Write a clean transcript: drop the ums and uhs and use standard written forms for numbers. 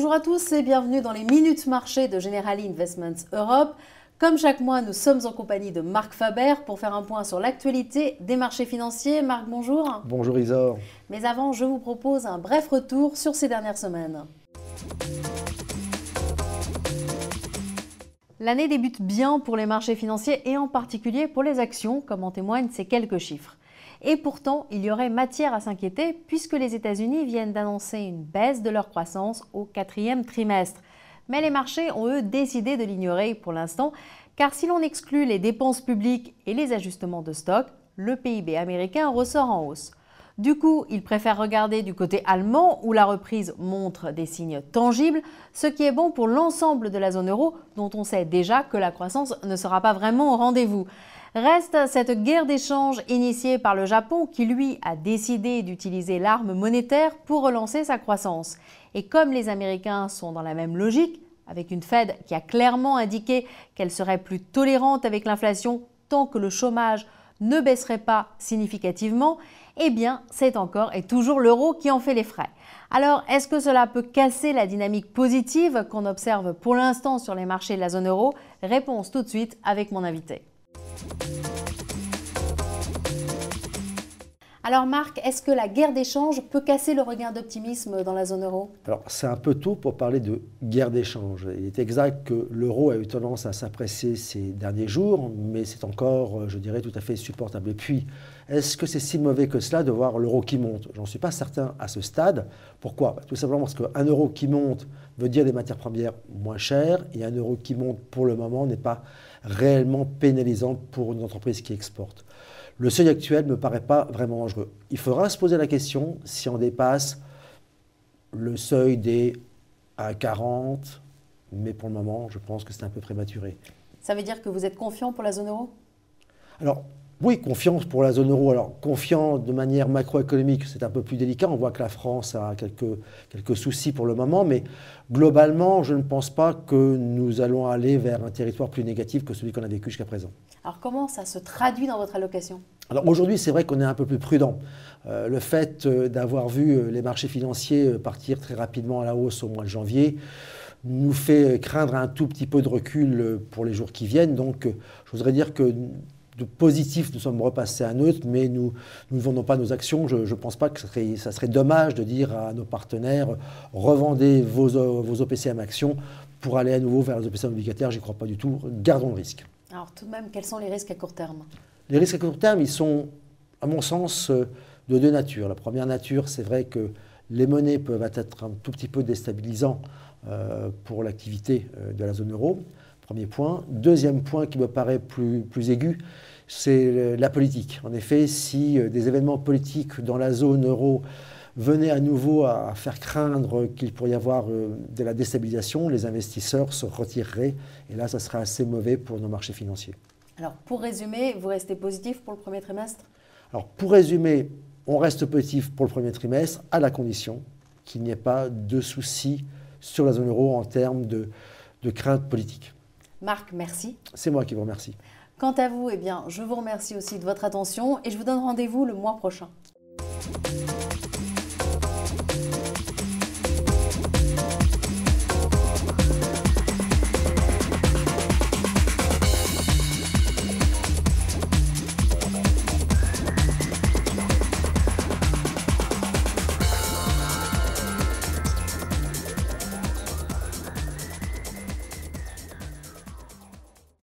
Bonjour à tous et bienvenue dans les Minutes Marché de Generali Investments Europe. Comme chaque mois, nous sommes en compagnie de Marc Faber pour faire un point sur l'actualité des marchés financiers. Marc, bonjour. Bonjour Isor. Mais avant, je vous propose un bref retour sur ces dernières semaines. L'année débute bien pour les marchés financiers et en particulier pour les actions, comme en témoignent ces quelques chiffres. Et pourtant, il y aurait matière à s'inquiéter puisque les États-Unis viennent d'annoncer une baisse de leur croissance au quatrième trimestre. Mais les marchés ont, eux, décidé de l'ignorer pour l'instant, car si l'on exclut les dépenses publiques et les ajustements de stock, le PIB américain ressort en hausse. Du coup, ils préfèrent regarder du côté allemand où la reprise montre des signes tangibles, ce qui est bon pour l'ensemble de la zone euro dont on sait déjà que la croissance ne sera pas vraiment au rendez-vous. Reste cette guerre d'échange initiée par le Japon qui, lui, a décidé d'utiliser l'arme monétaire pour relancer sa croissance. Et comme les Américains sont dans la même logique, avec une Fed qui a clairement indiqué qu'elle serait plus tolérante avec l'inflation tant que le chômage ne baisserait pas significativement, eh bien, c'est encore et toujours l'euro qui en fait les frais. Alors, est-ce que cela peut casser la dynamique positive qu'on observe pour l'instant sur les marchés de la zone euro? Réponse tout de suite avec mon invité. Alors Marc, est-ce que la guerre d'échange peut casser le regain d'optimisme dans la zone euro? Alors c'est un peu tôt pour parler de guerre d'échange. Il est exact que l'euro a eu tendance à s'apprécier ces derniers jours, mais c'est encore, je dirais, tout à fait supportable. Et puis, est-ce que c'est si mauvais que cela de voir l'euro qui monte? J'en suis pas certain à ce stade. Pourquoi? Tout simplement parce qu'un euro qui monte veut dire des matières premières moins chères, et un euro qui monte pour le moment n'est pas réellement pénalisant pour une entreprise qui exporte. Le seuil actuel ne me paraît pas vraiment dangereux. Il faudra se poser la question si on dépasse le seuil des 1,40, mais pour le moment, je pense que c'est un peu prématuré. Ça veut dire que vous êtes confiant pour la zone euro? Alors, oui, confiance pour la zone euro. Alors, confiant de manière macroéconomique, c'est un peu plus délicat. On voit que la France a quelques soucis pour le moment, mais globalement, je ne pense pas que nous allons aller vers un territoire plus négatif que celui qu'on a vécu jusqu'à présent. Alors, comment ça se traduit dans votre allocation? Alors aujourd'hui, c'est vrai qu'on est un peu plus prudent. Le fait d'avoir vu les marchés financiers partir très rapidement à la hausse au mois de janvier nous fait craindre un tout petit peu de recul pour les jours qui viennent. Donc, je voudrais dire que de positif, nous sommes repassés à neutre, mais nous ne vendons pas nos actions. Je ne pense pas que ça serait dommage de dire à nos partenaires « revendez vos OPCM actions pour aller à nouveau vers les OPCM obligataires ». Je n'y crois pas du tout. Gardons le risque. Alors tout de même, quels sont les risques à court terme? Les risques à court terme, ils sont, à mon sens, de deux natures. La première nature, c'est vrai que les monnaies peuvent être un tout petit peu déstabilisants pour l'activité de la zone euro. Premier point. Deuxième point qui me paraît plus aigu, c'est la politique. En effet, si des événements politiques dans la zone euro venaient à nouveau à faire craindre qu'il pourrait y avoir de la déstabilisation, les investisseurs se retireraient. Et là, ça serait assez mauvais pour nos marchés financiers. Alors, pour résumer, vous restez positif pour le premier trimestre? Alors, pour résumer, on reste positif pour le premier trimestre à la condition qu'il n'y ait pas de soucis sur la zone euro en termes de crainte politique. Marc, merci. C'est moi qui vous remercie. Quant à vous, eh bien, je vous remercie aussi de votre attention et je vous donne rendez-vous le mois prochain.